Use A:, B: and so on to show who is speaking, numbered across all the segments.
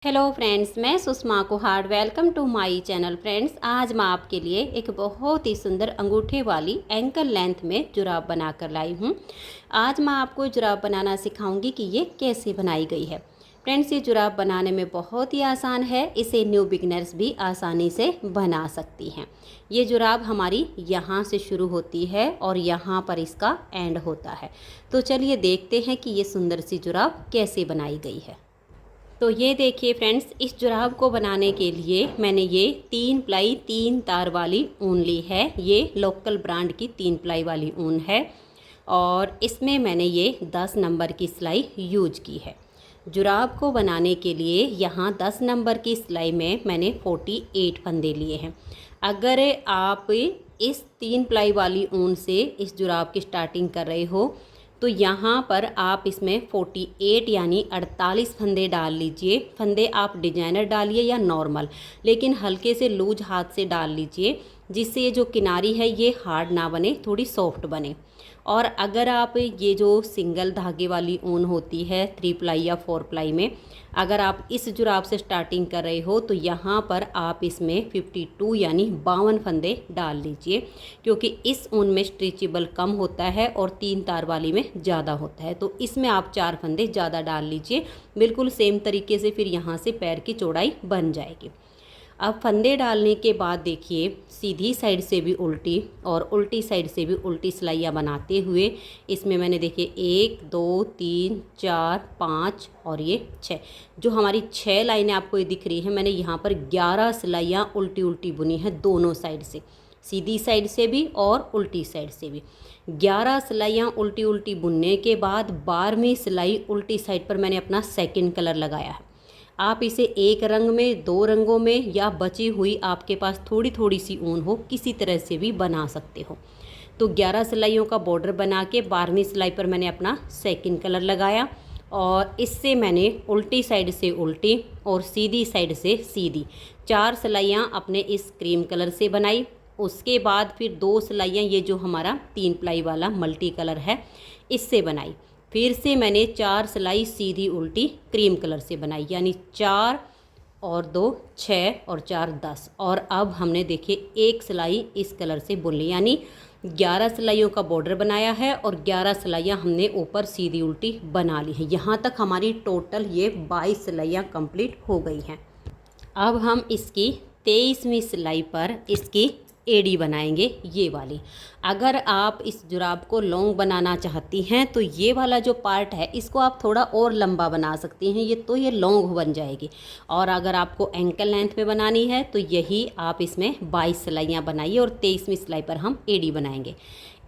A: Hello friends, मैं Sushma Kuhad. Welcome to my channel. Friends, आज मैं आपके लिए एक बहुत ही सुंदर अंगूठे वाली एंकल लेंथ में जुराब बना कर लाई हूँ। आज मैं आपको जुराब बनाना सिखाऊंगी कि ये कैसे बनाई गई है। फ्रेंड्स, ये जुराब बनाने में बहुत ही आसान है। इसे न्यू बिगनर्स भी आसानी से बना सकती हैं। ये जुराब हमारी यहाँ से शुरू होती है और यहाँ पर इसका एंड होता है। तो चलिए देखते हैं कि ये सुंदर सी जुराब कैसे बनाई गई है। तो ये देखिए फ्रेंड्स, इस जुराब को बनाने के लिए मैंने ये 3 प्लाई 3 तार वाली ऊन ली है। ये लोकल ब्रांड की 3 प्लाई वाली ऊन है और इसमें मैंने ये 10 नंबर की सिलाई यूज की है। जुराब को बनाने के लिए यहाँ 10 नंबर की सिलाई में मैंने 48 फंदे लिए हैं। अगर आप इस 3 प्लाई वाली ऊन से इस जुराब की स्टार्टिंग कर रहे हो तो यहाँ पर आप इसमें 48 यानी 48 फंदे डाल लीजिए। फंदे आप डिजाइनर डालिए या नॉर्मल, लेकिन हल्के से लूज हाथ से डाल लीजिए, जिससे ये जो किनारी है ये हार्ड ना बने, थोड़ी सॉफ्ट बने। और अगर आप ये जो सिंगल धागे वाली ऊन होती है 3 प्लाई या 4 प्लाई में, अगर आप इस जुराब से स्टार्टिंग कर रहे हो तो यहाँ पर आप इसमें 52 यानी 52 फंदे डाल लीजिए, क्योंकि इस ऊन में स्ट्रेचेबल कम होता है और 3 तार वाली में ज़्यादा होता है। तो इसमें आप 4 फंदे ज़्यादा डाल लीजिए। बिल्कुल सेम तरीके से फिर यहाँ से पैर की चौड़ाई बन जाएगी। अब फंदे डालने के बाद देखिए, सीधी साइड से भी उल्टी और उल्टी साइड से भी उल्टी सिलाइयाँ बनाते हुए इसमें मैंने देखिए 1 2 3 4 5 और ये 6, जो हमारी 6 लाइनें आपको ये दिख रही हैं, मैंने यहाँ पर 11 सिलाइयाँ उल्टी उल्टी बुनी है दोनों साइड से, सीधी साइड से भी और उल्टी साइड से भी। 11 सिलाइयाँ उल्टी उल्टी बुनने के बाद 12वीं सिलाई उल्टी साइड पर मैंने अपना सेकंड कलर लगाया है। आप इसे एक रंग में, 2 रंगों में या बची हुई आपके पास थोड़ी थोड़ी सी ऊन हो, किसी तरह से भी बना सकते हो। तो 11 सिलाइयों का बॉर्डर बना के 12वीं सिलाई पर मैंने अपना सेकंड कलर लगाया और इससे मैंने उल्टी साइड से उल्टी और सीधी साइड से सीधी 4 सिलाइयाँ अपने इस क्रीम कलर से बनाई। उसके बाद फिर 2 सिलाइयाँ ये जो हमारा 3 प्लाई वाला मल्टी कलर है इससे बनाई। फिर से मैंने 4 सिलाई सीधी उल्टी क्रीम कलर से बनाई, यानी 4 और 2 6 और 4 10। और अब हमने देखिए 1 सिलाई इस कलर से बुन ली, यानी 11 सिलाइयों का बॉर्डर बनाया है और 11 सिलाइयाँ हमने ऊपर सीधी उल्टी बना ली है। यहाँ तक हमारी टोटल ये 22 सिलाइयाँ कंप्लीट हो गई हैं। अब हम इसकी 23वीं सिलाई पर इसकी एड़ी बनाएंगे, ये वाली। अगर आप इस जुराब को लॉन्ग बनाना चाहती हैं तो ये वाला जो पार्ट है इसको आप थोड़ा और लंबा बना सकती हैं, ये लॉन्ग बन जाएगी। और अगर आपको एंकल लेंथ में बनानी है तो यही आप इसमें 22 सिलाइयाँ बनाइए और 23वीं सिलाई पर हम एड़ी बनाएंगे।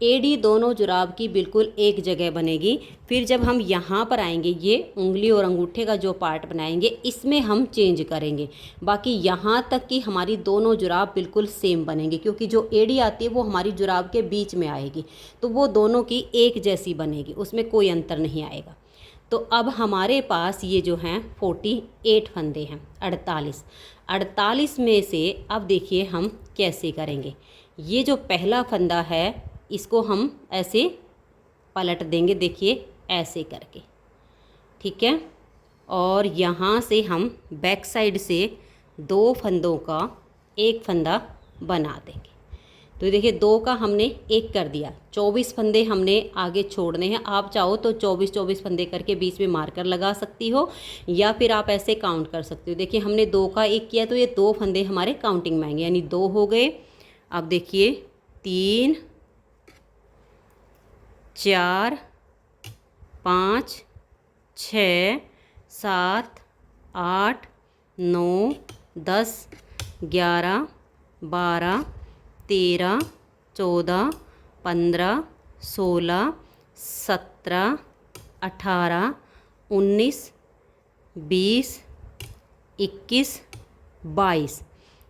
A: एड़ी दोनों जुराब की बिल्कुल एक जगह बनेगी। फिर जब हम यहाँ पर आएंगे, ये उंगली और अंगूठे का जो पार्ट बनाएंगे इसमें हम चेंज करेंगे। बाकी यहाँ तक कि हमारी दोनों जुराब बिल्कुल सेम बनेंगी, क्योंकि जो एड़ी आती है वो हमारी जुराब के बीच में आएगी, तो वो दोनों की एक जैसी बनेगी, उसमें कोई अंतर नहीं आएगा। तो अब हमारे पास ये जो हैं 48 फंदे हैं, 48 में से अब देखिए हम कैसे करेंगे। ये जो पहला फंदा है इसको हम ऐसे पलट देंगे, देखिए ऐसे करके, ठीक है। और यहाँ से हम बैक साइड से 2 फंदों का एक फंदा बना देंगे। तो देखिए 2 का हमने एक कर दिया, 24 फंदे हमने आगे छोड़ने हैं। आप चाहो तो 24 फंदे करके बीच में मार्कर लगा सकती हो या फिर आप ऐसे काउंट कर सकते हो। देखिए हमने 2 का एक किया तो ये 2 फंदे हमारे काउंटिंग में आएंगे, यानी 2 हो गए। अब देखिए 3 4 5 6 7 8 9 10 11 12 13 14 15 16 17 18 19 20 21 22।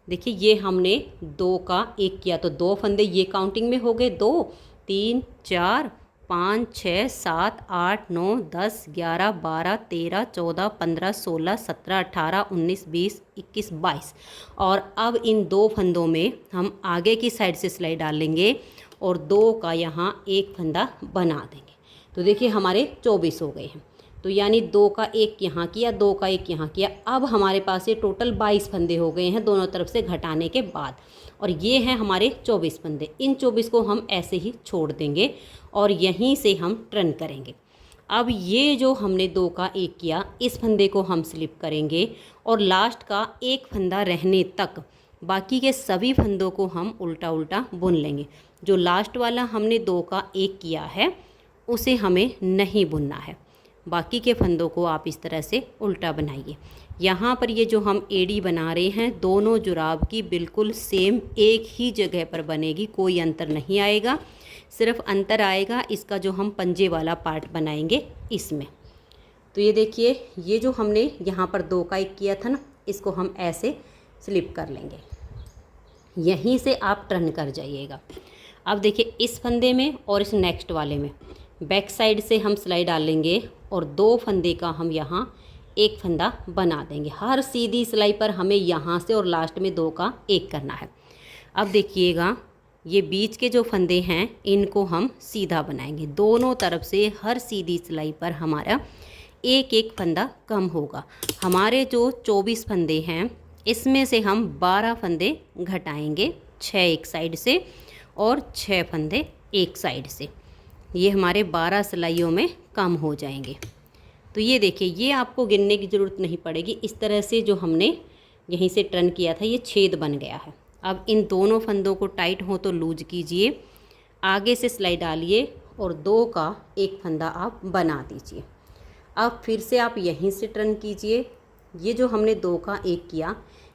A: देखिए ये हमने 2 का एक किया तो 2 फंदे ये काउंटिंग में हो गए, 2 3 4 5 6 7 8 9 10 11 12 13 14 15 16 17 18 19 20 21 22। और अब इन 2 फंदों में हम आगे की साइड से सिलाई डाल लेंगे और 2 का यहाँ एक फंदा बना देंगे। तो देखिए हमारे 24 हो गए हैं। तो यानी 2 का 1 यहाँ किया, 2 का 1 यहाँ किया। अब हमारे पास ये टोटल 22 फंदे हो गए हैं दोनों तरफ से घटाने के बाद, और ये हैं हमारे 24 फंदे। इन 24 को हम ऐसे ही छोड़ देंगे और यहीं से हम टर्न करेंगे। अब ये जो हमने 2 का 1 किया, इस फंदे को हम स्लिप करेंगे और लास्ट का एक फंदा रहने तक बाकी के सभी फंदों को हम उल्टा उल्टा बुन लेंगे। जो लास्ट वाला हमने 2 का 1 किया है उसे हमें नहीं बुनना है, बाकी के फंदों को आप इस तरह से उल्टा बनाइए। यहाँ पर ये जो हम एड़ी बना रहे हैं दोनों जुराब की बिल्कुल सेम एक ही जगह पर बनेगी, कोई अंतर नहीं आएगा। सिर्फ अंतर आएगा इसका जो हम पंजे वाला पार्ट बनाएंगे इसमें। तो ये देखिए, ये जो हमने यहाँ पर 2 का 1 किया था ना, इसको हम ऐसे स्लिप कर लेंगे, यहीं से आप टर्न कर जाइएगा। अब देखिए, इस फंदे में और इस नेक्स्ट वाले में बैक साइड से हम सिलाई डालेंगे और 2 फंदे का हम यहाँ एक फंदा बना देंगे। हर सीधी सिलाई पर हमें यहाँ से और लास्ट में 2 का 1 करना है। अब देखिएगा, ये बीच के जो फंदे हैं इनको हम सीधा बनाएंगे। दोनों तरफ से हर सीधी सिलाई पर हमारा एक एक फंदा कम होगा। हमारे जो 24 फंदे हैं इसमें से हम 12 फंदे घटाएंगे, 6 एक साइड से और 6 फंदे एक साइड से। ये हमारे 12 सिलाइयों में कम हो जाएंगे। तो ये देखिए, ये आपको गिनने की ज़रूरत नहीं पड़ेगी। इस तरह से जो हमने यहीं से टर्न किया था ये छेद बन गया है। अब इन दोनों फंदों को टाइट हो तो लूज कीजिए, आगे से सिलाई डालिए और 2 का 1 फंदा आप बना दीजिए। अब फिर से आप यहीं से टर्न कीजिए। ये जो हमने 2 का 1 किया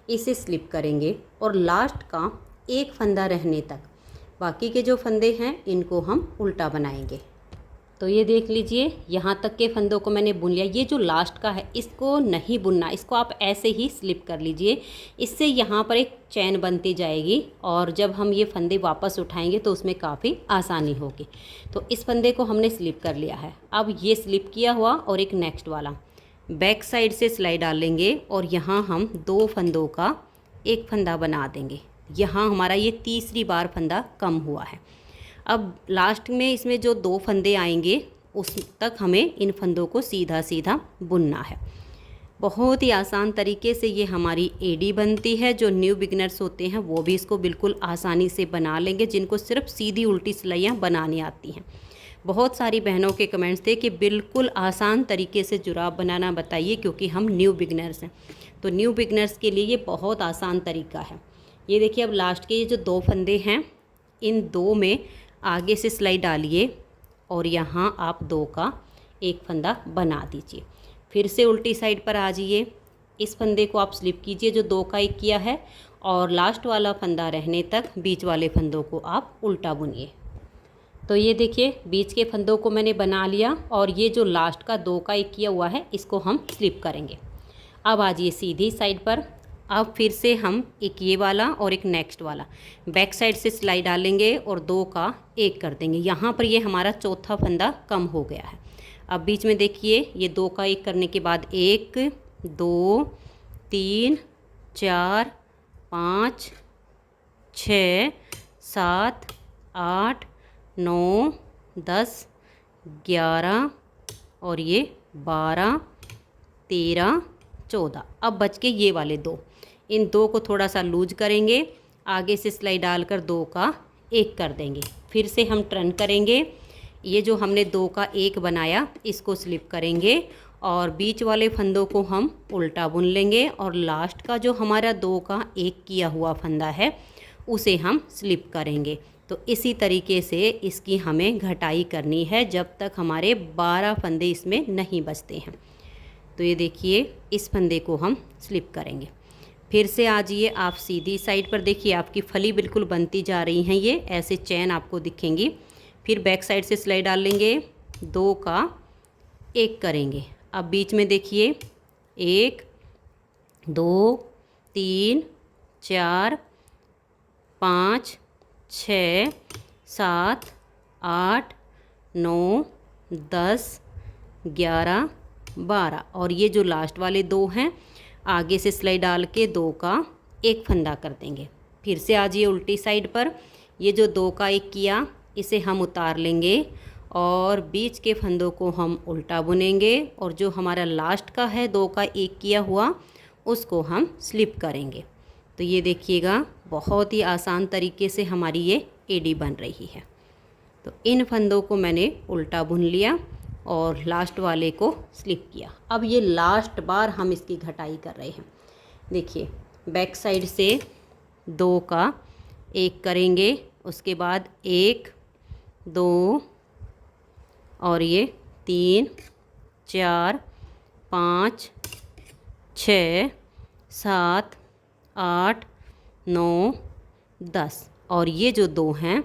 A: इसे स्लिप करेंगे और लास्ट का एक फंदा रहने तक बाकी के जो फंदे हैं इनको हम उल्टा बनाएंगे। तो ये देख लीजिए, यहाँ तक के फंदों को मैंने बुन लिया। ये जो लास्ट का है इसको नहीं बुनना, इसको आप ऐसे ही स्लिप कर लीजिए। इससे यहाँ पर एक चैन बनती जाएगी और जब हम ये फंदे वापस उठाएंगे तो उसमें काफ़ी आसानी होगी। तो इस फंदे को हमने स्लिप कर लिया है। अब ये स्लिप किया हुआ और एक नेक्स्ट वाला बैक साइड से सिलाई डालेंगे और यहाँ हम 2 फंदों का एक फंदा बना देंगे। यहाँ हमारा ये तीसरी बार फंदा कम हुआ है। अब लास्ट में इसमें जो 2 फंदे आएंगे उस तक हमें इन फंदों को सीधा सीधा बुनना है। बहुत ही आसान तरीके से ये हमारी एडी बनती है। जो न्यू बिगिनर्स होते हैं वो भी इसको बिल्कुल आसानी से बना लेंगे, जिनको सिर्फ सीधी उल्टी सिलाइयाँ बनानी आती हैं। बहुत सारी बहनों के कमेंट्स थे कि बिल्कुल आसान तरीके से जुराब बनाना बताइए, क्योंकि हम न्यू बिगिनर्स हैं। तो न्यू बिगिनर्स के लिए ये बहुत आसान तरीका है। ये देखिए, अब लास्ट के ये जो 2 फंदे हैं इन 2 में आगे से सिलाई डालिए और यहाँ आप 2 का 1 फंदा बना दीजिए। फिर से उल्टी साइड पर आ जाइए, इस फंदे को आप स्लिप कीजिए जो 2 का 1 किया है और लास्ट वाला फंदा रहने तक बीच वाले फंदों को आप उल्टा बुनिए। तो ये देखिए, बीच के फंदों को मैंने बना लिया और ये जो लास्ट का 2 का 1 किया हुआ है इसको हम स्लिप करेंगे। अब आ जाइए सीधी साइड पर। अब फिर से हम एक ये वाला और एक नेक्स्ट वाला बैक साइड से सिलाई डालेंगे और 2 का 1 कर देंगे। यहाँ पर ये हमारा चौथा फंदा कम हो गया है। अब बीच में देखिए, ये 2 का 1 करने के बाद 1 2 3 4 5 6 7 8 9 10 11 और ये 12 13 14। अब बच के ये वाले 2, इन 2 को थोड़ा सा लूज करेंगे, आगे से सिलाई डालकर 2 का 1 कर देंगे। फिर से हम टर्न करेंगे। ये जो हमने 2 का 1 बनाया इसको स्लिप करेंगे और बीच वाले फंदों को हम उल्टा बुन लेंगे और लास्ट का जो हमारा 2 का 1 किया हुआ फंदा है उसे हम स्लिप करेंगे। तो इसी तरीके से इसकी हमें घटाई करनी है जब तक हमारे 12 फंदे इसमें नहीं बचते हैं। तो ये देखिए, इस फंदे को हम स्लिप करेंगे। फिर से आ जाइए आप सीधी साइड पर। देखिए, आपकी फली बिल्कुल बनती जा रही हैं, ये ऐसे चैन आपको दिखेंगी। फिर बैक साइड से सिलाई डाल लेंगे, 2 का 1 करेंगे। अब बीच में देखिए, 1 2 3 4 5 6 7 8 9 10 11 12 और ये जो लास्ट वाले 2 हैं आगे से सिलाई डाल के 2 का 1 फंदा कर देंगे। फिर से आ जाइए उल्टी साइड पर। ये जो 2 का 1 किया इसे हम उतार लेंगे और बीच के फंदों को हम उल्टा बुनेंगे और जो हमारा लास्ट का है 2 का 1 किया हुआ उसको हम स्लिप करेंगे। तो ये देखिएगा बहुत ही आसान तरीके से हमारी ये एडी बन रही है। तो इन फंदों को मैंने उल्टा बुन लिया और लास्ट वाले को स्लिप किया। अब ये लास्ट बार हम इसकी घटाई कर रहे हैं। देखिए बैक साइड से 2 का 1 करेंगे, उसके बाद 1 2 और ये 3 4 5 6 7 8 9 10 और ये जो 2 हैं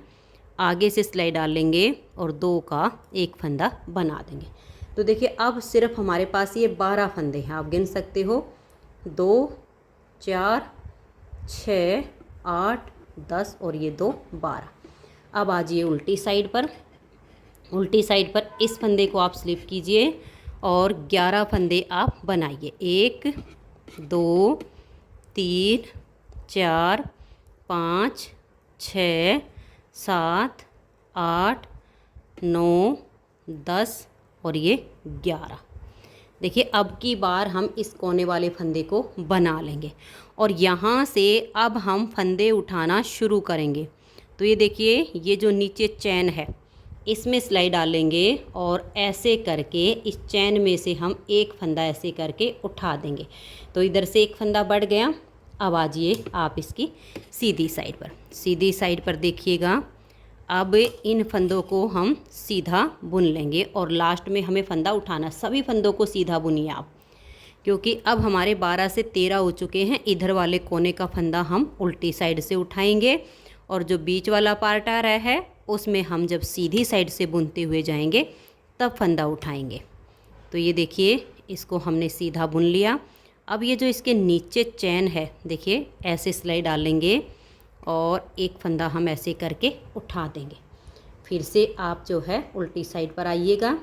A: आगे से सिलाई डालेंगे और 2 का 1 फंदा बना देंगे। तो देखिए अब सिर्फ हमारे पास ये 12 फंदे हैं, आप गिन सकते हो 2 4 6 8 10 और ये 2 12। अब आ जाइए उल्टी साइड पर। उल्टी साइड पर इस फंदे को आप स्लिप कीजिए और 11 फंदे आप बनाइए। 1 2 3 4 5 6 7 8 9 10 और ये 11। देखिए अब की बार हम इस कोने वाले फंदे को बना लेंगे और यहाँ से अब हम फंदे उठाना शुरू करेंगे। तो ये देखिए ये जो नीचे चैन है इसमें सिलाई डालेंगे और ऐसे करके इस चैन में से हम 1 फंदा ऐसे करके उठा देंगे। तो इधर से 1 फंदा बढ़ गया। अब आ जाइए आप इसकी सीधी साइड पर। सीधी साइड पर देखिएगा अब इन फंदों को हम सीधा बुन लेंगे और लास्ट में हमें फंदा उठाना। सभी फंदों को सीधा बुनिए आप, क्योंकि अब हमारे 12 से 13 हो चुके हैं। इधर वाले कोने का फंदा हम उल्टी साइड से उठाएंगे और जो बीच वाला पार्ट आ रहा है उसमें हम जब सीधी साइड से बुनते हुए जाएंगे तब फंदा उठाएंगे। तो ये देखिए इसको हमने सीधा बुन लिया। अब ये जो इसके नीचे चैन है देखिए ऐसे सिलाई डालेंगे और 1 फंदा हम ऐसे करके उठा देंगे। फिर से आप जो है उल्टी साइड पर आइएगा,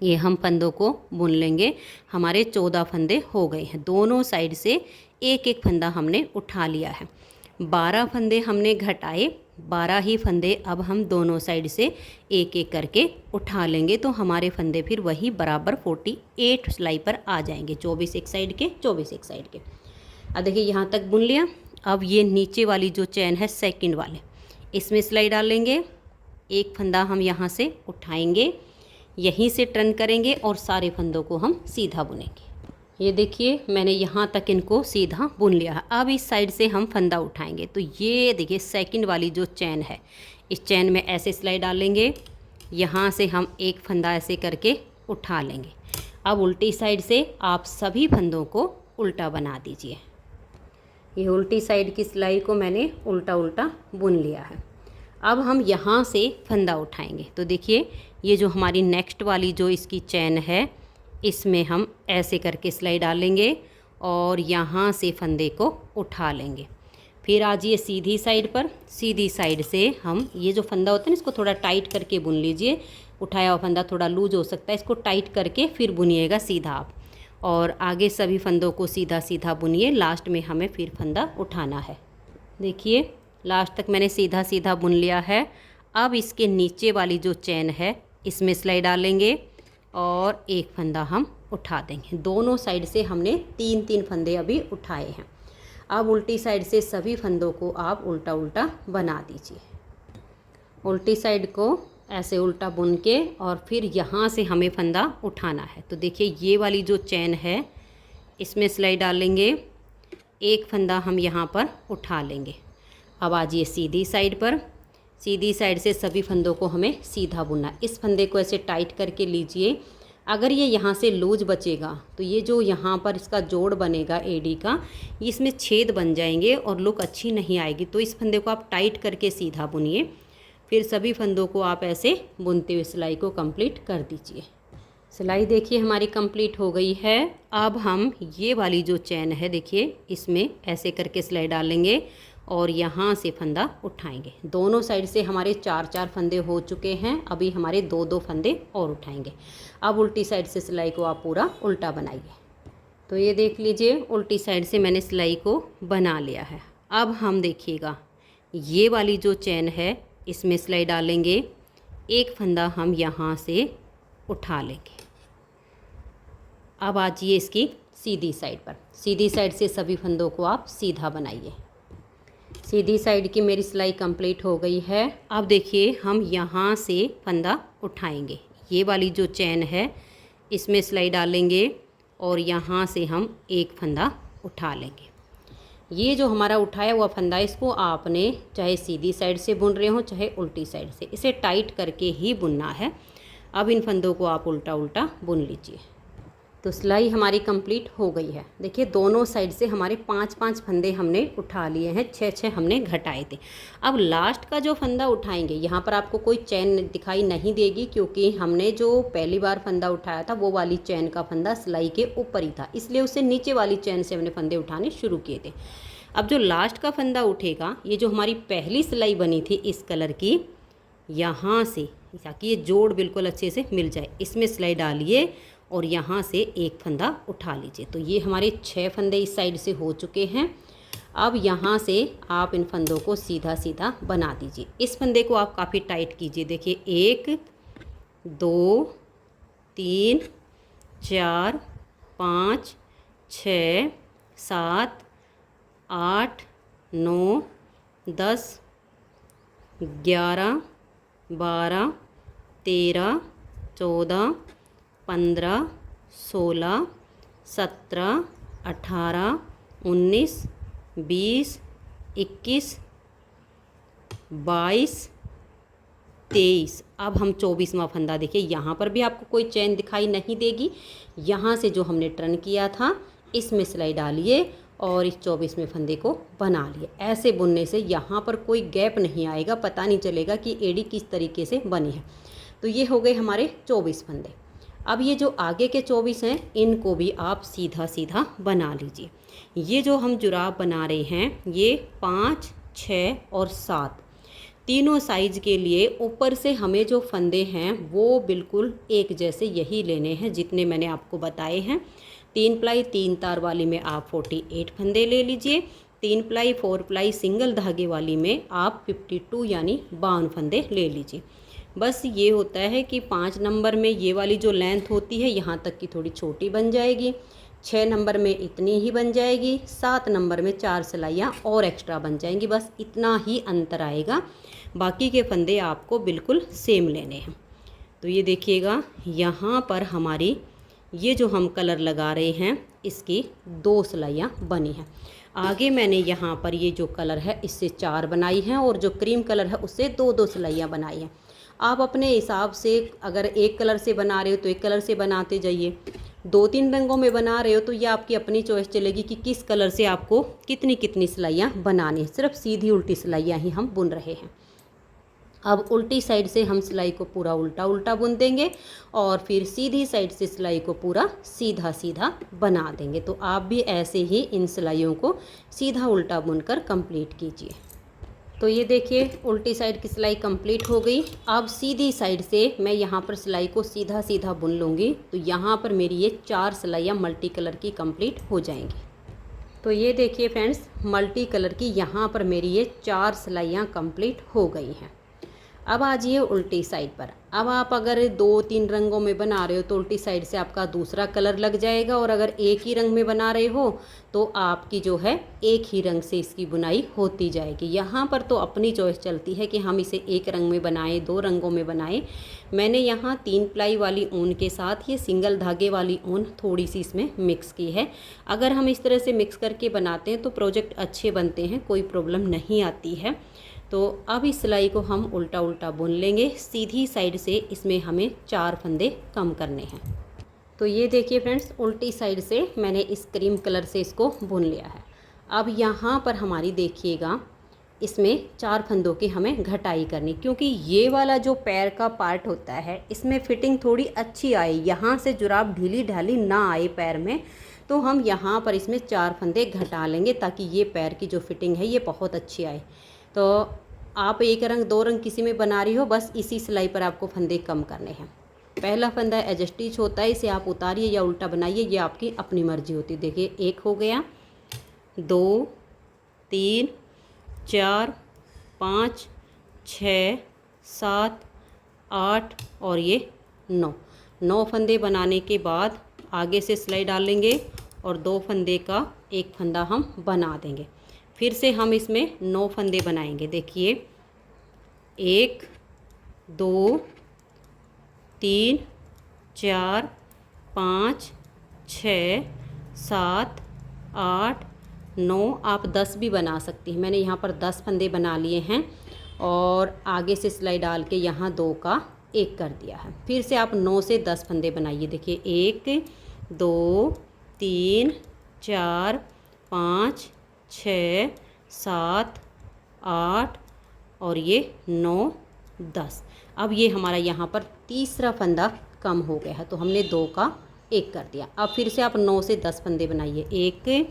A: ये हम फंदों को बुन लेंगे। हमारे 14 फंदे हो गए हैं। दोनों साइड से 1-1 फंदा हमने उठा लिया है। 12 फंदे हमने घटाए, 12 ही फंदे अब हम दोनों साइड से 1-1 करके उठा लेंगे। तो हमारे फंदे फिर वही बराबर 48 सिलाई पर आ जाएंगे, 24 एक साइड के 24 एक साइड के। अब देखिए यहाँ तक बुन लिया। अब ये नीचे वाली जो चैन है सेकंड वाले इसमें सिलाई डालेंगे, 1 फंदा हम यहाँ से उठाएंगे, यहीं से टर्न करेंगे और सारे फंदों को हम सीधा बुनेंगे। ये देखिए मैंने यहाँ तक इनको सीधा बुन लिया है। अब इस साइड से हम फंदा उठाएंगे। तो ये देखिए सेकंड वाली जो चैन है इस चैन में ऐसे सिलाई डालेंगे, यहाँ से हम 1 फंदा ऐसे करके उठा लेंगे। अब उल्टी साइड से आप सभी फंदों को उल्टा बना दीजिए। ये उल्टी साइड की सिलाई को मैंने उल्टा उल्टा बुन लिया है। अब हम यहाँ से फंदा उठाएंगे। तो देखिए ये जो हमारी नेक्स्ट वाली जो इसकी चैन है इसमें हम ऐसे करके सिलाई डालेंगे और यहाँ से फंदे को उठा लेंगे। फिर आ जाइए सीधी साइड पर। सीधी साइड से हम ये जो फंदा होता है ना इसको थोड़ा टाइट करके बुन लीजिए। उठाया हुआ फंदा थोड़ा लूज हो सकता है, इसको टाइट करके फिर बुनिएगा सीधा आप, और आगे सभी फंदों को सीधा सीधा बुनिए। लास्ट में हमें फिर फंदा उठाना है। देखिए लास्ट तक मैंने सीधा सीधा बुन लिया है। अब इसके नीचे वाली जो चैन है इसमें सिलाई डालेंगे और 1 फंदा हम उठा देंगे। दोनों साइड से हमने 3-3 फंदे अभी उठाए हैं। अब उल्टी साइड से सभी फंदों को आप उल्टा उल्टा बना दीजिए। उल्टी साइड को ऐसे उल्टा बुन के और फिर यहाँ से हमें फंदा उठाना है। तो देखिए ये वाली जो चैन है इसमें सिलाई डालेंगे, 1 फंदा हम यहाँ पर उठा लेंगे। अब आ जाइए सीधी साइड पर। सीधी साइड से सभी फंदों को हमें सीधा बुनना। इस फंदे को ऐसे टाइट करके लीजिए। अगर ये यहाँ से लूज बचेगा तो ये जो यहाँ पर इसका जोड़ बनेगा एडी का, इसमें छेद बन जाएंगे और लुक अच्छी नहीं आएगी। तो इस फंदे को आप टाइट करके सीधा बुनिए। फिर सभी फंदों को आप ऐसे बुनते हुए सिलाई को कंप्लीट कर दीजिए। सिलाई देखिए हमारी कंप्लीट हो गई है। अब हम ये वाली जो चैन है देखिए इसमें ऐसे करके सिलाई डालेंगे और यहाँ से फंदा उठाएंगे। दोनों साइड से हमारे 4-4 फंदे हो चुके हैं। अभी हमारे 2-2 फंदे और उठाएंगे। अब उल्टी साइड से सिलाई को आप पूरा उल्टा बनाइए। तो ये देख लीजिए उल्टी साइड से मैंने सिलाई को बना लिया है। अब हम देखिएगा ये वाली जो चैन है इसमें सिलाई डालेंगे, एक फंदा हम यहाँ से उठा लेंगे। अब आ जाइए इसकी सीधी साइड पर। सीधी साइड से सभी फंदों को आप सीधा बनाइए। सीधी साइड की मेरी सिलाई कंप्लीट हो गई है। अब देखिए हम यहाँ से फंदा उठाएंगे, ये वाली जो चैन है इसमें सिलाई डालेंगे और यहाँ से हम एक फंदा उठा लेंगे। ये जो हमारा उठाया हुआ फंदा, इसको आपने चाहे सीधी साइड से बुन रहे हो चाहे उल्टी साइड से, इसे टाइट करके ही बुनना है। अब इन फंदों को आप उल्टा उल्टा बुन लीजिए। तो सिलाई हमारी कंप्लीट हो गई है। देखिए दोनों साइड से हमारे 5-5 फंदे हमने उठा लिए हैं, 6-6 हमने घटाए थे। अब लास्ट का जो फंदा उठाएंगे, यहाँ पर आपको कोई चैन दिखाई नहीं देगी क्योंकि हमने जो पहली बार फंदा उठाया था वो वाली चैन का फंदा सिलाई के ऊपर ही था, इसलिए उससे नीचे वाली चैन से हमने फंदे उठाने शुरू किए थे। अब जो लास्ट का फंदा उठेगा, ये जो हमारी पहली सिलाई बनी थी इस कलर की, यहाँ से ताकि ये जोड़ बिल्कुल अच्छे से मिल जाए, इसमें सिलाई डालिए और यहाँ से एक फंदा उठा लीजिए। तो ये हमारे 6 फंदे इस साइड से हो चुके हैं। अब यहाँ से आप इन फंदों को सीधा सीधा बना दीजिए। इस फंदे को आप काफ़ी टाइट कीजिए। देखिए 1 2 3 4 5 6 7 8 9 10 11 12 13 14 15 16 17 18 19 20 21 22 23। अब हम 24वां फंदा, देखिए यहाँ पर भी आपको कोई चैन दिखाई नहीं देगी। यहाँ से जो हमने टर्न किया था इसमें सिलाई डालिए और इस 24वें फंदे को बना लिए। ऐसे बुनने से यहाँ पर कोई गैप नहीं आएगा, पता नहीं चलेगा कि एड़ी किस तरीके से बनी है। तो ये हो गए हमारे 24 फंदे। अब ये जो आगे के 24 हैं इनको भी आप सीधा सीधा बना लीजिए। ये जो हम जुराब बना रहे हैं ये 5, 6 और 7 तीनों साइज के लिए ऊपर से हमें जो फंदे हैं वो बिल्कुल एक जैसे यही लेने हैं जितने मैंने आपको बताए हैं। 3 प्लाई 3 तार वाली में आप 48 फंदे ले लीजिए। 3 प्लाई 4 प्लाई सिंगल धागे वाली में आप 52 यानी 52 फंदे ले लीजिए। बस ये होता है कि 5 नंबर में ये वाली जो लेंथ होती है यहाँ तक की थोड़ी छोटी बन जाएगी, 6 नंबर में इतनी ही बन जाएगी, 7 नंबर में 4 सिलाइयाँ और एक्स्ट्रा बन जाएंगी। बस इतना ही अंतर आएगा, बाकी के फंदे आपको बिल्कुल सेम लेने हैं। तो ये देखिएगा यहाँ पर हमारी ये जो हम कलर लगा रहे हैं इसकी 2 सिलाइयाँ बनी हैं। आगे मैंने यहाँ पर ये जो कलर है इससे 4 बनाई हैं और जो क्रीम कलर है उससे 2-2 सिलाइयाँ बनाई हैं। आप अपने हिसाब से अगर एक कलर से बना रहे हो तो एक कलर से बनाते जाइए, 2-3 रंगों में बना रहे हो तो ये आपकी अपनी चॉइस चलेगी कि किस कलर से आपको कितनी कितनी सिलाइयाँ बनानी है। सिर्फ सीधी उल्टी सिलाइयाँ ही हम बुन रहे हैं। अब उल्टी साइड से हम सिलाई को पूरा उल्टा उल्टा बुन देंगे और फिर सीधी साइड से सिलाई को पूरा सीधा सीधा बना देंगे। तो आप भी ऐसे ही इन सिलाइयों को सीधा उल्टा बुनकर कंप्लीट कीजिए। तो ये देखिए उल्टी साइड की सिलाई कंप्लीट हो गई। अब सीधी साइड से मैं यहाँ पर सिलाई को सीधा सीधा बुन लूँगी। तो यहाँ पर मेरी ये 4 सिलाइयाँ मल्टी कलर की कंप्लीट हो जाएंगी। तो ये देखिए फ्रेंड्स मल्टी कलर की यहाँ पर मेरी ये 4 सिलाइयाँ कंप्लीट हो गई हैं। अब आ जाइए उल्टी साइड पर। अब आप अगर 2-3 रंगों में बना रहे हो तो उल्टी साइड से आपका दूसरा कलर लग जाएगा, और अगर एक ही रंग में बना रहे हो तो आपकी जो है एक ही रंग से इसकी बुनाई होती जाएगी। यहाँ पर तो अपनी चॉइस चलती है कि हम इसे एक रंग में बनाएं, 2 रंगों में बनाएं। मैंने यहाँ 3 प्लाई वाली ऊन के साथ ये सिंगल धागे वाली ऊन थोड़ी सी इसमें मिक्स की है। अगर हम इस तरह से मिक्स करके बनाते हैं तो प्रोजेक्ट अच्छे बनते हैं, कोई प्रॉब्लम नहीं आती है। तो अब इस सिलाई को हम उल्टा उल्टा बुन लेंगे। सीधी साइड से इसमें हमें 4 फंदे कम करने हैं। तो ये देखिए फ्रेंड्स उल्टी साइड से मैंने इस क्रीम कलर से इसको बुन लिया है। अब यहाँ पर हमारी देखिएगा इसमें 4 फंदों की हमें घटाई करनी, क्योंकि ये वाला जो पैर का पार्ट होता है इसमें फिटिंग थोड़ी अच्छी आए, यहाँ से जुराब ढीली ढाली ना आए पैर में। तो हम यहाँ पर इसमें 4 फंदे घटा लेंगे ताकि ये पैर की जो फिटिंग है ये बहुत अच्छी आए। तो आप एक रंग 2 रंग किसी में बना रही हो, बस इसी सिलाई पर आपको फंदे कम करने हैं। पहला फंदा एज स्टिच होता है, इसे आप उतारिए या उल्टा बनाइए, ये आपकी अपनी मर्जी होती है। देखिए 1 हो गया, 2 3 4 5 6 7 8 और ये 9 फंदे बनाने के बाद आगे से सिलाई डालेंगे और 2 फंदे का एक फंदा हम बना देंगे। फिर से हम इसमें 9 फंदे बनाएंगे। देखिए 1 2 3 4 5 6 7 8 9, आप 10 भी बना सकती हैं। मैंने यहाँ पर 10 फंदे बना लिए हैं और आगे से सिलाई डाल के यहाँ 2 का 1 कर दिया है। फिर से आप 9 से 10 फंदे बनाइए। देखिए 1 2 3 4 5 6 7 8 और ये 9 10। अब ये हमारा यहाँ पर तीसरा फंदा कम हो गया है तो हमने 2 का 1 कर दिया। अब फिर से आप 9 से 10 फंदे बनाइए। 1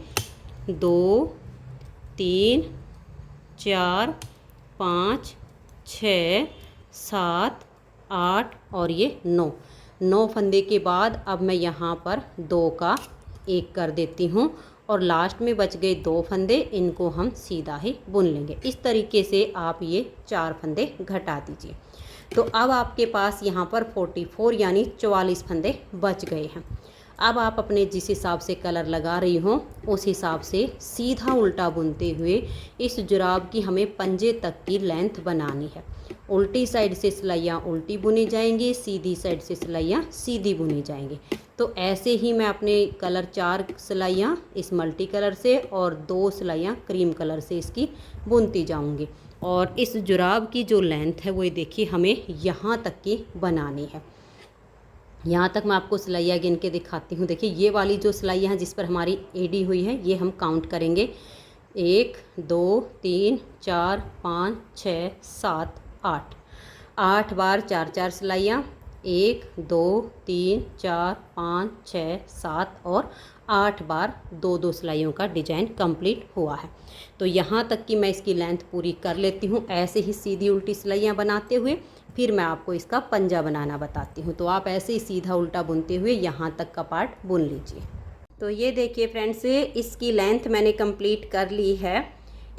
A: 2 3 4 5 6 7 8 और ये 9 फंदे के बाद अब मैं यहाँ पर 2 का 1 कर देती हूँ और लास्ट में बच गए 2 फंदे, इनको हम सीधा ही बुन लेंगे। इस तरीके से आप ये 4 फंदे घटा दीजिए। तो अब आपके पास यहाँ पर 44 यानी 44 फंदे बच गए हैं। अब आप अपने जिस हिसाब से कलर लगा रही हो उस हिसाब से सीधा उल्टा बुनते हुए इस जुराब की हमें पंजे तक की लेंथ बनानी है। उल्टी साइड से सिलाइयाँ उल्टी बुनी जाएंगी, सीधी साइड से सिलाइयाँ सीधी बुनी जाएंगी। तो ऐसे ही मैं अपने कलर 4 सिलाइयाँ इस मल्टी कलर से और 2 सिलाइयाँ क्रीम कलर से इसकी बुनती जाऊंगी। और इस जुराब की जो लेंथ है वो देखिए हमें यहाँ तक की बनानी है। यहाँ तक मैं आपको सिलाइयाँ गिन के दिखाती हूँ। देखिए ये वाली जो सिलाइयाँ हैं जिस पर हमारी एडी हुई है ये हम काउंट करेंगे। 1 2 3 4 5 6 7 8 बार 4 सिलाइयाँ। 1 2 3 4 5 6 7 और 8 बार 2 सिलाइयों का डिजाइन कंप्लीट हुआ है। तो यहाँ तक कि मैं इसकी लेंथ पूरी कर लेती हूँ। ऐसे ही सीधी उल्टी सिलाइयाँ बनाते हुए फिर मैं आपको इसका पंजा बनाना बताती हूँ। तो आप ऐसे ही सीधा उल्टा बुनते हुए यहाँ तक का पार्ट बुन लीजिए। तो ये देखिए फ्रेंड्स, इसकी लेंथ मैंने कंप्लीट कर ली है।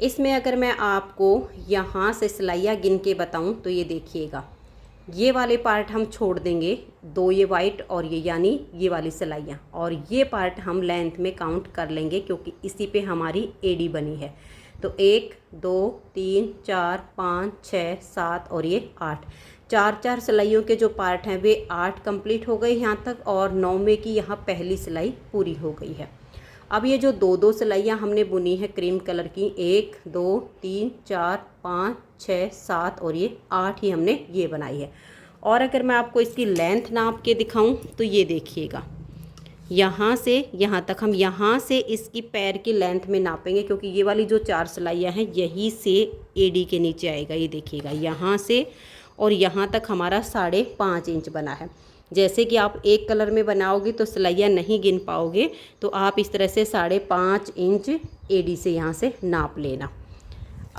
A: इसमें अगर मैं आपको यहाँ से सिलाइयाँ गिन के बताऊँ तो ये देखिएगा, ये वाले पार्ट हम छोड़ देंगे, 2 ये वाइट और ये यानी ये वाली सिलाइयाँ, और ये पार्ट हम लेंथ में काउंट कर लेंगे क्योंकि इसी पे हमारी एडी बनी है। तो 1 2 3 4 5 6 7 और ये 8, 4 सिलाइयों के जो पार्ट हैं वे 8 कंप्लीट हो गए यहाँ तक और 9 में की यहाँ पहली सिलाई पूरी हो गई है। अब ये जो 2 सिलाइयाँ हमने बुनी है क्रीम कलर की, 1 2 3 4 5 6 7 और ये 8 ही हमने ये बनाई है। और अगर मैं आपको इसकी लेंथ नाप के दिखाऊं तो ये देखिएगा, यहाँ से यहाँ तक हम यहाँ से इसकी पैर की लेंथ में नापेंगे क्योंकि ये वाली जो 4 सिलाइयाँ हैं यहीं से एडी के नीचे आएगा। ये देखिएगा यहाँ से और यहाँ तक हमारा 5.5 इंच बना है। जैसे कि आप एक कलर में बनाओगे तो सिलाइयाँ नहीं गिन पाओगे, तो आप इस तरह से 5.5 इंच एडी से यहाँ से नाप लेना।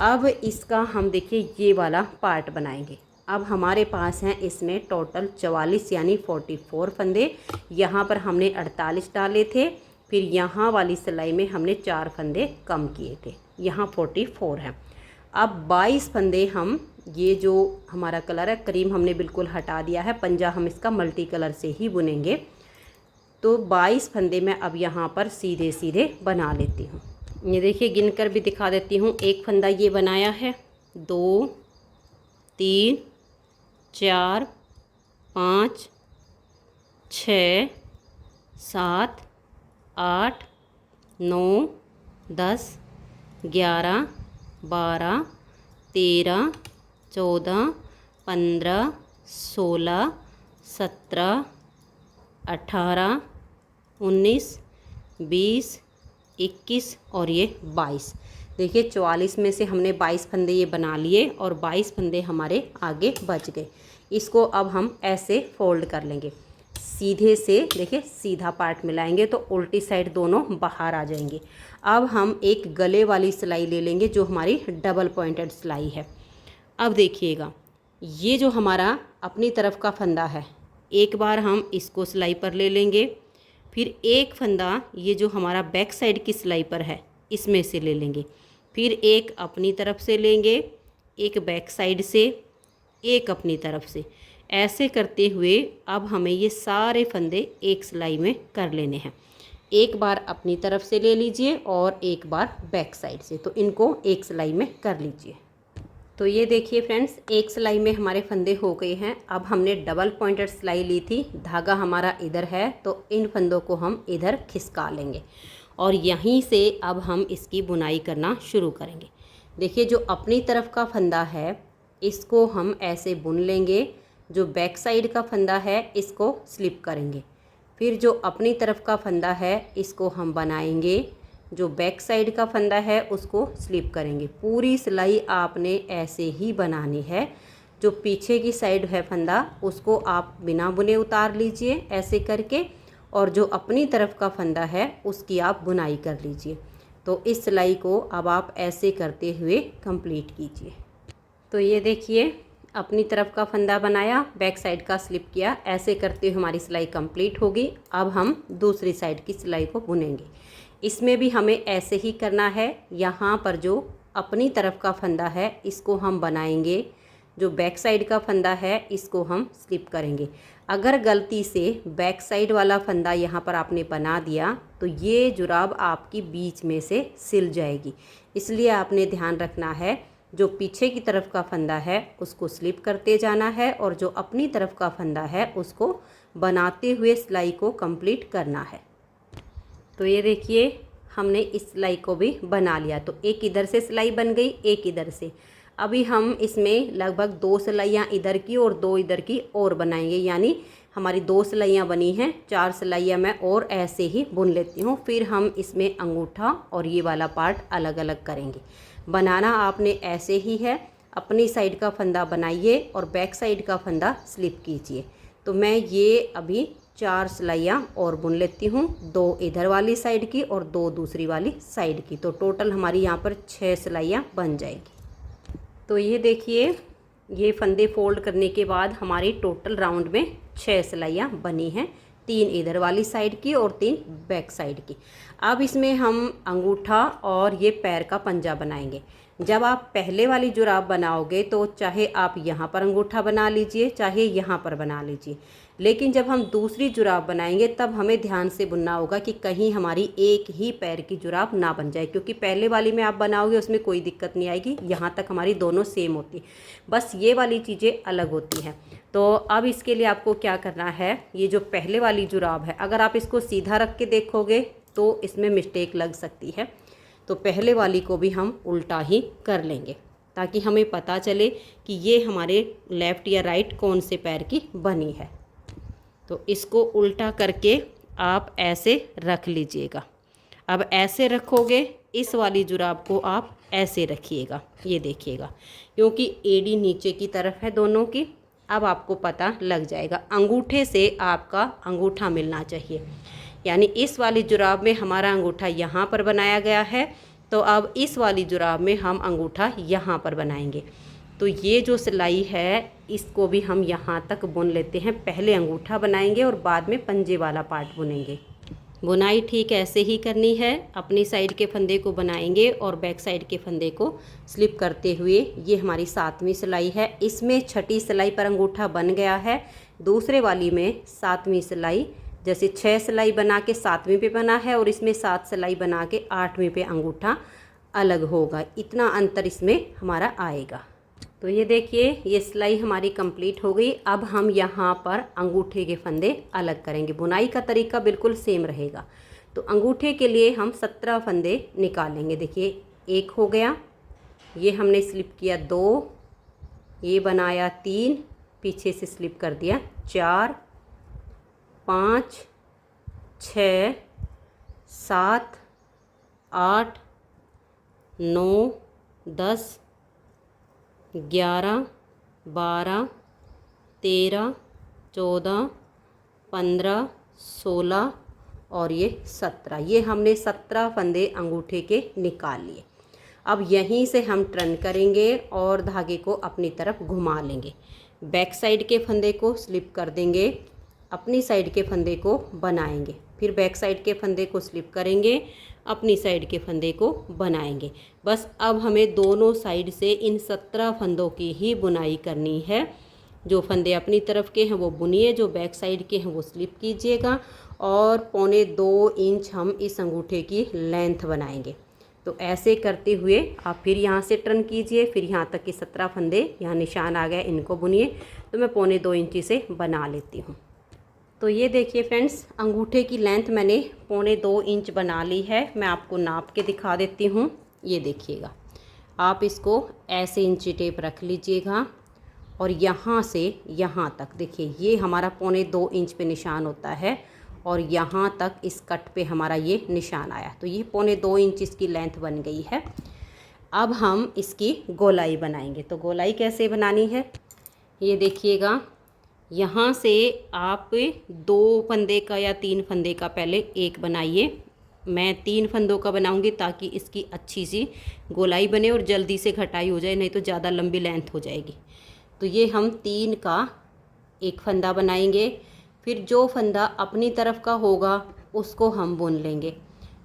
A: अब इसका हम देखिए ये वाला पार्ट बनाएंगे। अब हमारे पास हैं इसमें टोटल 44 यानी 44 फंदे। यहाँ पर हमने 48 डाले थे, फिर यहाँ वाली सिलाई में हमने 4 फंदे कम किए थे, यहाँ 44 हैं। अब 22 फंदे हम, ये जो हमारा कलर है क्रीम हमने बिल्कुल हटा दिया है, पंजा हम इसका मल्टी कलर से ही बुनेंगे। तो 22 फंदे मैं अब यहाँ पर सीधे सीधे बना लेती हूँ। ये देखिए गिन कर भी दिखा देती हूँ। एक फंदा ये बनाया है, 2 3 4 5 6 7 8 9 10 11 12 13 14 15 16 17 18 19 20 21 और ये 22। देखिए 44 में से हमने 22 फंदे ये बना लिए और 22 फंदे हमारे आगे बच गए। इसको अब हम ऐसे फोल्ड कर लेंगे सीधे से। देखिए सीधा पार्ट मिलाएंगे तो उल्टी साइड दोनों बाहर आ जाएंगे। अब हम एक गले वाली सिलाई ले लेंगे जो हमारी डबल पॉइंटेड सिलाई है। अब देखिएगा ये जो हमारा अपनी तरफ का फंदा है, एक बार हम इसको सिलाई पर ले लेंगे, फिर एक फंदा ये जो हमारा बैक साइड की सिलाई पर है इसमें से ले लेंगे, फिर एक अपनी तरफ से लेंगे, एक बैक साइड से, एक अपनी तरफ से। ऐसे करते हुए अब हमें ये सारे फंदे एक सिलाई में कर लेने हैं। एक बार अपनी तरफ से ले लीजिए और एक बार बैक साइड से, तो इनको एक सिलाई में कर लीजिए। तो ये देखिए फ्रेंड्स, एक सिलाई में हमारे फंदे हो गए हैं। अब हमने डबल पॉइंटेड सिलाई ली थी, धागा हमारा इधर है, तो इन फंदों को हम इधर खिसका लेंगे और यहीं से अब हम इसकी बुनाई करना शुरू करेंगे। देखिए, जो अपनी तरफ का फंदा है इसको हम ऐसे बुन लेंगे, जो बैक साइड का फंदा है इसको स्लिप करेंगे, फिर जो अपनी तरफ का फंदा है इसको हम बनाएंगे, जो बैक साइड का फंदा है उसको स्लिप करेंगे। पूरी सिलाई आपने ऐसे ही बनानी है। जो पीछे की साइड है फंदा उसको आप बिना बुने उतार लीजिए ऐसे करके, और जो अपनी तरफ का फंदा है उसकी आप बुनाई कर लीजिए। तो इस सिलाई को अब आप ऐसे करते हुए कंप्लीट कीजिए। तो ये देखिए, अपनी तरफ का फंदा बनाया, बैक साइड का स्लिप किया, ऐसे करते हुए हमारी सिलाई कंप्लीट होगी। अब हम दूसरी साइड की सिलाई को बुनेंगे। इसमें भी हमें ऐसे ही करना है। यहाँ पर जो अपनी तरफ का फंदा है इसको हम बनाएंगे, जो बैक साइड का फंदा है इसको हम स्लिप करेंगे। अगर गलती से बैक साइड वाला फंदा यहाँ पर आपने बना दिया तो ये जुराब आपकी बीच में से सिल जाएगी, इसलिए आपने ध्यान रखना है जो पीछे की तरफ का फंदा है उसको स्लिप करते जाना है और जो अपनी तरफ का फंदा है उसको बनाते हुए सिलाई को कंप्लीट करना है। तो ये देखिए, हमने इस सिलाई को भी बना लिया। तो एक इधर से सिलाई बन गई, एक इधर से। अभी हम इसमें लगभग 2 सिलाइयाँ इधर की और 2 इधर की और बनाएंगे, यानी हमारी 2 सिलाइयाँ बनी हैं, 4 सिलाइयाँ मैं और ऐसे ही बुन लेती हूँ। फिर हम इसमें अंगूठा और ये वाला पार्ट अलग अलग करेंगे। बनाना आपने ऐसे ही है, अपनी साइड का फंदा बनाइए और बैक साइड का फंदा स्लिप कीजिए। तो मैं ये अभी 4 सिलाइयाँ और बुन लेती हूँ, 2 इधर वाली साइड की और 2 दूसरी वाली साइड की। तो टोटल हमारी यहाँ पर 6 सिलाइयाँ बन जाएगी। तो ये देखिए, ये फंदे फोल्ड करने के बाद हमारी टोटल राउंड में 6 सिलाइयाँ बनी हैं, 3 इधर वाली साइड की और 3 बैक साइड की। अब इसमें हम अंगूठा और ये पैर का पंजा बनाएंगे। जब आप पहले वाली जुराब बनाओगे तो चाहे आप यहाँ पर अंगूठा बना लीजिए, चाहे यहाँ पर बना लीजिए, लेकिन जब हम दूसरी जुराब बनाएंगे तब हमें ध्यान से बुनना होगा कि कहीं हमारी एक ही पैर की जुराब ना बन जाए, क्योंकि पहले वाली में आप बनाओगे उसमें कोई दिक्कत नहीं आएगी, यहाँ तक हमारी दोनों सेम होती, बस ये वाली चीज़ें अलग होती हैं। तो अब इसके लिए आपको क्या करना है, ये जो पहले वाली जुराब है अगर आप इसको सीधा रख के देखोगे तो इसमें मिस्टेक लग सकती है, तो पहले वाली को भी हम उल्टा ही कर लेंगे ताकि हमें पता चले कि ये हमारे लेफ़्ट या राइट कौन से पैर की बनी है। तो इसको उल्टा करके आप ऐसे रख लीजिएगा। अब ऐसे रखोगे, इस वाली जुराब को आप ऐसे रखिएगा, ये देखिएगा, क्योंकि एड़ी नीचे की तरफ है दोनों की। अब आपको पता लग जाएगा, अंगूठे से आपका अंगूठा मिलना चाहिए, यानी इस वाली जुराब में हमारा अंगूठा यहाँ पर बनाया गया है, तो अब इस वाली जुराब में हम अंगूठा यहाँ पर बनाएंगे। तो ये जो सिलाई है इसको भी हम यहाँ तक बुन लेते हैं। पहले अंगूठा बनाएंगे और बाद में पंजे वाला पार्ट बुनेंगे। बुनाई ठीक ऐसे ही करनी है, अपनी साइड के फंदे को बनाएंगे और बैक साइड के फंदे को स्लिप करते हुए। ये हमारी 7वीं सिलाई है, इसमें 6ठी सिलाई पर अंगूठा बन गया है, दूसरे वाली में 7वीं सिलाई, जैसे 6 सिलाई बना के 7वीं पे बना है और इसमें 7 सिलाई बना के 8वीं पे अंगूठा अलग होगा, इतना अंतर इसमें हमारा आएगा। तो ये देखिए, ये सिलाई हमारी कंप्लीट हो गई। अब हम यहाँ पर अंगूठे के फंदे अलग करेंगे। बुनाई का तरीका बिल्कुल सेम रहेगा। तो अंगूठे के लिए हम 17 फंदे निकालेंगे। देखिए, 1 हो गया, ये हमने स्लिप किया 2, ये बनाया 3, पीछे से स्लिप कर दिया 4, 5, 6, 7, 8, 9, 10, 11, 12, 13, 14, 15, 16 और ये 17। ये हमने 17 फंदे अंगूठे के निकाल लिए। अब यहीं से हम टर्न करेंगे और धागे को अपनी तरफ घुमा लेंगे। बैक साइड के फंदे को स्लिप कर देंगे, अपनी साइड के फंदे को बनाएंगे, फिर बैक साइड के फंदे को स्लिप करेंगे, अपनी साइड के फंदे को बनाएंगे। बस अब हमें दोनों साइड से इन 17 फंदों की ही बुनाई करनी है। जो फंदे अपनी तरफ के हैं वो बुनिए, जो बैक साइड के हैं वो स्लिप कीजिएगा। और 1.25 इंच हम इस अंगूठे की लेंथ बनाएंगे। तो ऐसे करते हुए आप फिर यहाँ से टर्न कीजिए, फिर यहाँ तक के 17 फंदे यहाँ निशान आ गए, इनको बुनिए। तो मैं 1.25 इंच से बना लेती हूँ। तो ये देखिए फ्रेंड्स, अंगूठे की लेंथ मैंने 1.25 इंच बना ली है। मैं आपको नाप के दिखा देती हूँ। ये देखिएगा, आप इसको ऐसे इंची टेप रख लीजिएगा और यहाँ से यहाँ तक देखिए, ये हमारा 1.25 इंच पे निशान होता है और यहाँ तक इस कट पे हमारा ये निशान आया। तो ये 1.25 इंच इसकी लेंथ बन गई है। अब हम इसकी गोलाई बनाएंगे। तो गोलाई कैसे बनानी है ये देखिएगा, यहाँ से आप 2 फंदे का या 3 फंदे का पहले एक बनाइए। मैं 3 फंदों का बनाऊंगी ताकि इसकी अच्छी सी गोलाई बने और जल्दी से घटाई हो जाए, नहीं तो ज़्यादा लंबी लेंथ हो जाएगी। तो ये हम 3 का एक फंदा बनाएंगे। फिर जो फंदा अपनी तरफ का होगा उसको हम बुन लेंगे,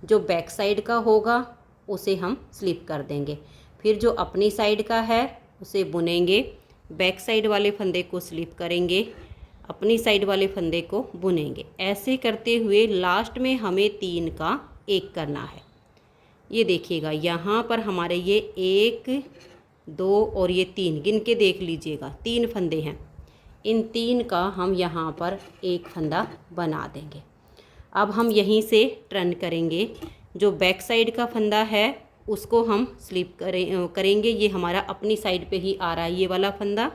A: जो बैक साइड का होगा उसे हम स्लिप कर देंगे। फिर जो अपनी साइड का है उसे बुनेंगे, बैक साइड वाले फंदे को स्लिप करेंगे, अपनी साइड वाले फंदे को बुनेंगे। ऐसे करते हुए लास्ट में हमें 3 का एक करना है। ये देखिएगा, यहाँ पर हमारे ये 1 2 और ये 3 गिन के देख लीजिएगा, 3 फंदे हैं। इन 3 का हम यहाँ पर एक फंदा बना देंगे। अब हम यहीं से टर्न करेंगे। जो बैक साइड का फंदा है उसको हम स्लिप करेंगे। ये हमारा अपनी साइड पे ही आ रहा है ये वाला फंदा,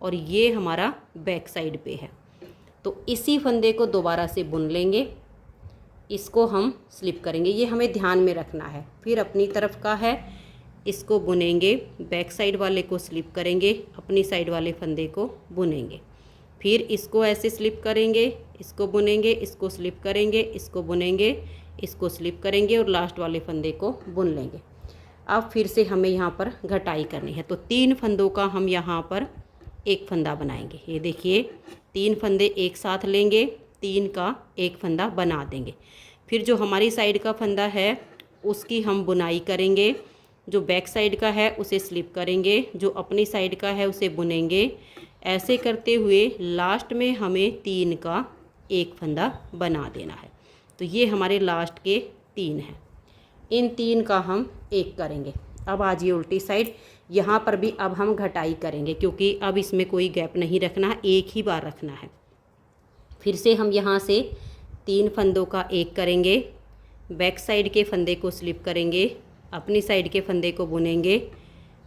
A: और ये हमारा बैक साइड पे है। तो इसी फंदे को दोबारा से बुन लेंगे, इसको हम स्लिप करेंगे। ये हमें ध्यान में रखना है। फिर अपनी तरफ का है, इसको बुनेंगे, बैक साइड वाले को स्लिप करेंगे, अपनी साइड वाले फंदे को बुनेंगे। फिर इसको ऐसे स्लिप करेंगे, इसको बुनेंगे, इसको स्लिप करेंगे, इसको बुनेंगे, इसको स्लिप करेंगे और लास्ट वाले फंदे को बुन लेंगे। अब फिर से हमें यहाँ पर घटाई करनी है। तो 3 फंदों का हम यहाँ पर एक फंदा बनाएंगे। ये देखिए, 3 फंदे एक साथ लेंगे, 3 का एक फंदा बना देंगे। फिर जो हमारी साइड का फंदा है उसकी हम बुनाई करेंगे, जो बैक साइड का है उसे स्लिप करेंगे, जो अपनी साइड का है उसे बुनेंगे। ऐसे करते हुए लास्ट में हमें 3 का एक फंदा बना देना है। तो ये हमारे लास्ट के 3 हैं। इन 3 का हम एक करेंगे। अब आ जाइए उल्टी साइड, यहाँ पर भी अब हम घटाई करेंगे क्योंकि अब इसमें कोई गैप नहीं रखना है, एक ही बार रखना है। फिर से हम यहाँ से 3 फंदों का एक करेंगे, बैक साइड के फंदे को स्लिप करेंगे, अपनी साइड के फंदे को बुनेंगे,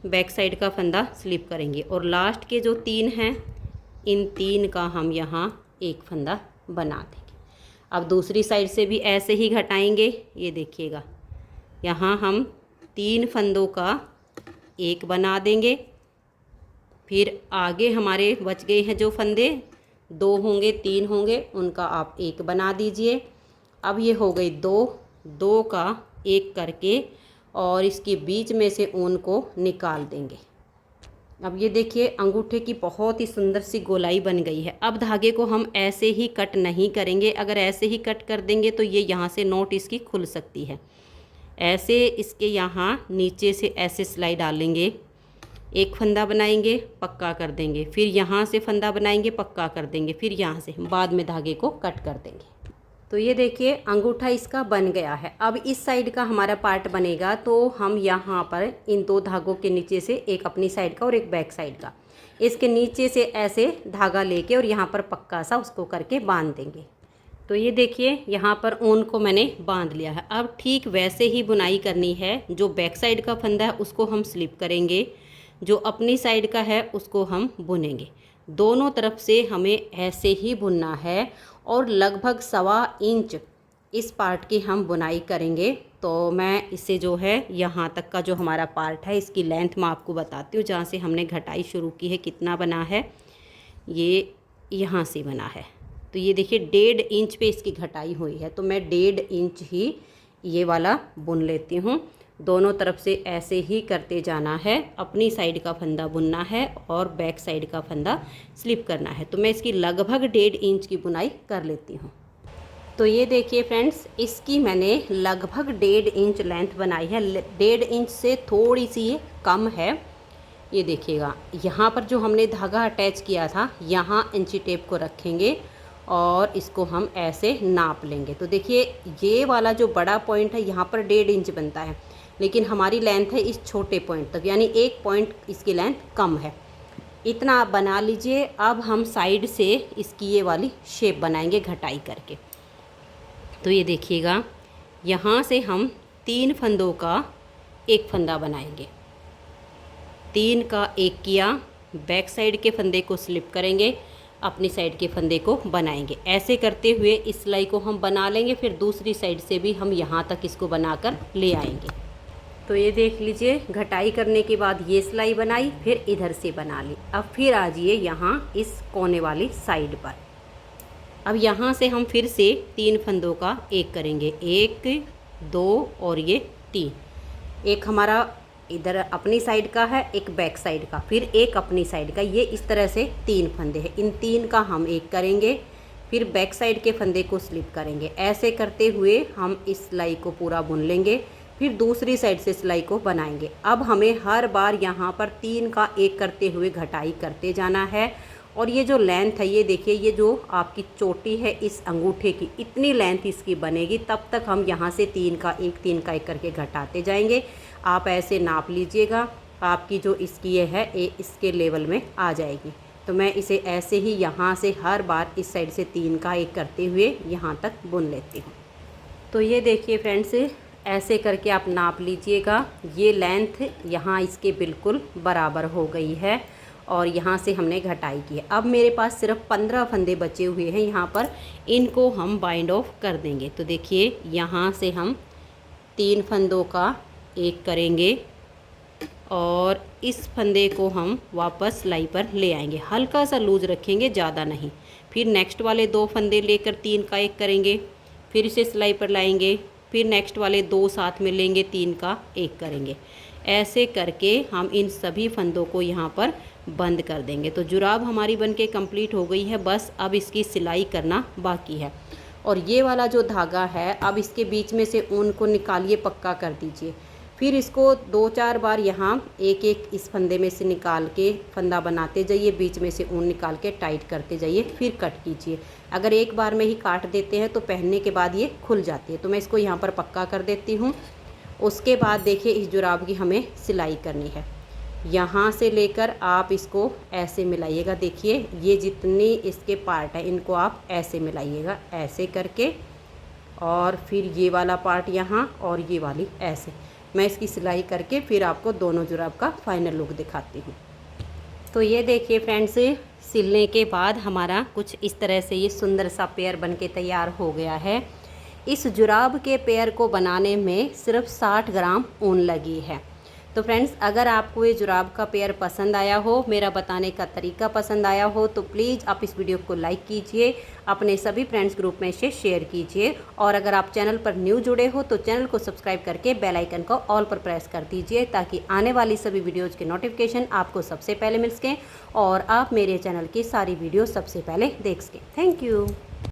A: बैक साइड का फंदा स्लिप करेंगे और लास्ट के जो 3 हैं इन 3 का हम यहाँ एक फंदा बना देंगे। अब दूसरी साइड से भी ऐसे ही घटाएंगे। ये देखिएगा, यहाँ हम 3 फंदों का एक बना देंगे। फिर आगे हमारे बच गए हैं जो फंदे, 2 होंगे 3 होंगे, उनका आप एक बना दीजिए। अब ये हो गई 2 का एक करके और इसके बीच में से ऊन को निकाल देंगे। अब ये देखिए, अंगूठे की बहुत ही सुंदर सी गोलाई बन गई है। अब धागे को हम ऐसे ही कट नहीं करेंगे, अगर ऐसे ही कट कर देंगे तो ये यहाँ से नोट इसकी खुल सकती है। ऐसे इसके यहाँ नीचे से ऐसे सिलाई डालेंगे, एक फंदा बनाएंगे, पक्का कर देंगे, फिर यहाँ से फंदा बनाएंगे, पक्का कर देंगे, फिर यहाँ से बाद में धागे को कट कर देंगे। तो ये देखिए, अंगूठा इसका बन गया है। अब इस साइड का हमारा पार्ट बनेगा तो हम यहाँ पर इन 2 धागों के नीचे से एक अपनी साइड का और एक बैक साइड का, इसके नीचे से ऐसे धागा लेके और यहाँ पर पक्का सा उसको करके बांध देंगे। तो ये देखिए, यहाँ पर ऊन को मैंने बांध लिया है। अब ठीक वैसे ही बुनाई करनी है। जो बैक साइड का फंदा है उसको हम स्लिप करेंगे, जो अपनी साइड का है उसको हम बुनेंगे। दोनों तरफ से हमें ऐसे ही बुनना है और लगभग 1.25 इंच इस पार्ट की हम बुनाई करेंगे। तो मैं इसे जो है यहाँ तक का जो हमारा पार्ट है इसकी लेंथ मैं आपको बताती हूँ। जहाँ से हमने घटाई शुरू की है कितना बना है, ये यहाँ से बना है। तो ये देखिए 1.5 इंच पे इसकी घटाई हुई है। तो मैं 1.5 इंच ही ये वाला बुन लेती हूँ। दोनों तरफ से ऐसे ही करते जाना है। अपनी साइड का फंदा बुनना है और बैक साइड का फंदा स्लिप करना है। तो मैं इसकी लगभग 1.5 इंच की बुनाई कर लेती हूँ। तो ये देखिए फ्रेंड्स, इसकी मैंने लगभग 1.5 इंच लेंथ बनाई है। 1.5 इंच से थोड़ी सी कम है। ये देखिएगा यहाँ पर जो हमने धागा अटैच किया था यहाँ इंची टेप को रखेंगे और इसको हम ऐसे नाप लेंगे। तो देखिए ये वाला जो बड़ा पॉइंट है यहाँ पर 1.5 इंच बनता है, लेकिन हमारी लेंथ है इस छोटे पॉइंट तक, यानी 1 पॉइंट इसकी लेंथ कम है। इतना आप बना लीजिए। अब हम साइड से इसकी ये वाली शेप बनाएंगे घटाई करके। तो ये देखिएगा यहाँ से हम 3 फंदों का एक फंदा बनाएंगे। 3 का एक किया, बैक साइड के फंदे को स्लिप करेंगे, अपनी साइड के फंदे को बनाएंगे। ऐसे करते हुए इस सिलाई को हम बना लेंगे, फिर दूसरी साइड से भी हम यहाँ तक इसको बनाकर ले आएंगे। तो ये देख लीजिए घटाई करने के बाद ये सिलाई बनाई, फिर इधर से बना ली। अब फिर आ जाइए यहाँ इस कोने वाली साइड पर। अब यहाँ से हम फिर से 3 फंदों का एक करेंगे, 1 2 और ये 3। एक हमारा इधर अपनी साइड का है, एक बैक साइड का, फिर एक अपनी साइड का। ये इस तरह से 3 फंदे हैं। इन 3 का हम एक करेंगे, फिर बैक साइड के फंदे को स्लिप करेंगे। ऐसे करते हुए हम इस सिलाई को पूरा बुन लेंगे, फिर दूसरी साइड से सिलाई को बनाएंगे। अब हमें हर बार यहाँ पर 3 का एक करते हुए घटाई करते जाना है। और ये जो लेंथ है, ये देखिए, ये जो आपकी चोटी है इस अंगूठे की, इतनी लेंथ इसकी बनेगी। तब तक हम यहाँ से 3 का एक करके घटाते जाएंगे। आप ऐसे नाप लीजिएगा, आपकी जो इसकी ये है इसके लेवल में आ जाएगी। तो मैं इसे ऐसे ही यहाँ से हर बार इस साइड से 3 का एक करते हुए यहाँ तक बुन लेती हूँ। तो ये देखिए फ्रेंड्स, ऐसे करके आप नाप लीजिएगा। ये लेंथ यहाँ इसके बिल्कुल बराबर हो गई है और यहाँ से हमने घटाई की है। अब मेरे पास सिर्फ 15 फंदे बचे हुए हैं यहाँ पर, इनको हम बाइंड ऑफ कर देंगे। तो देखिए यहाँ से हम 3 फंदों का एक करेंगे और इस फंदे को हम वापस सिलाई पर ले आएंगे। हल्का सा लूज रखेंगे, ज़्यादा नहीं। फिर नेक्स्ट वाले 2 फंदे लेकर 3 का एक करेंगे, फिर इसे सिलाई पर लाएंगे, फिर नेक्स्ट वाले 2 साथ में लेंगे, 3 का एक करेंगे। ऐसे करके हम इन सभी फंदों को यहाँ पर बंद कर देंगे। तो जुराब हमारी बनके कंप्लीट हो गई है, बस अब इसकी सिलाई करना बाकी है। और ये वाला जो धागा है, अब इसके बीच में से ऊन को निकालिए, पक्का कर दीजिए। फिर इसको 2-4 बार यहाँ एक इस फंदे में से निकाल के फंदा बनाते जाइए, बीच में से ऊन निकाल के टाइट करते जाइए, फिर कट कीजिए। अगर एक बार में ही काट देते हैं तो पहनने के बाद ये खुल जाती है। तो मैं इसको यहाँ पर पक्का कर देती हूँ। उसके बाद देखिए इस जुराब की हमें सिलाई करनी है। यहाँ से लेकर आप इसको ऐसे मिलाइएगा। देखिए ये जितनी इसके पार्ट है इनको आप ऐसे मिलाइएगा, ऐसे करके, और फिर ये वाला पार्ट यहाँ और ये वाली ऐसे। मैं इसकी सिलाई करके फिर आपको दोनों जुराब का फाइनल लुक दिखाती हूँ। तो ये देखिए फ्रेंड्स, सिलने के बाद हमारा कुछ इस तरह से ये सुंदर सा पेयर बनके तैयार हो गया है। इस जुराब के पेयर को बनाने में सिर्फ 60 ग्राम ऊन लगी है। तो फ्रेंड्स, अगर आपको ये जुराब का पेयर पसंद आया हो, मेरा बताने का तरीका पसंद आया हो, तो प्लीज़ आप इस वीडियो को लाइक कीजिए, अपने सभी फ्रेंड्स ग्रुप में इसे शेयर कीजिए। और अगर आप चैनल पर न्यू जुड़े हो तो चैनल को सब्सक्राइब करके बेल आइकन को ऑल पर प्रेस कर दीजिए, ताकि आने वाली सभी वीडियोज़ के नोटिफिकेशन आपको सबसे पहले मिल सकें और आप मेरे चैनल की सारी वीडियो सबसे पहले देख सकें। Thank you.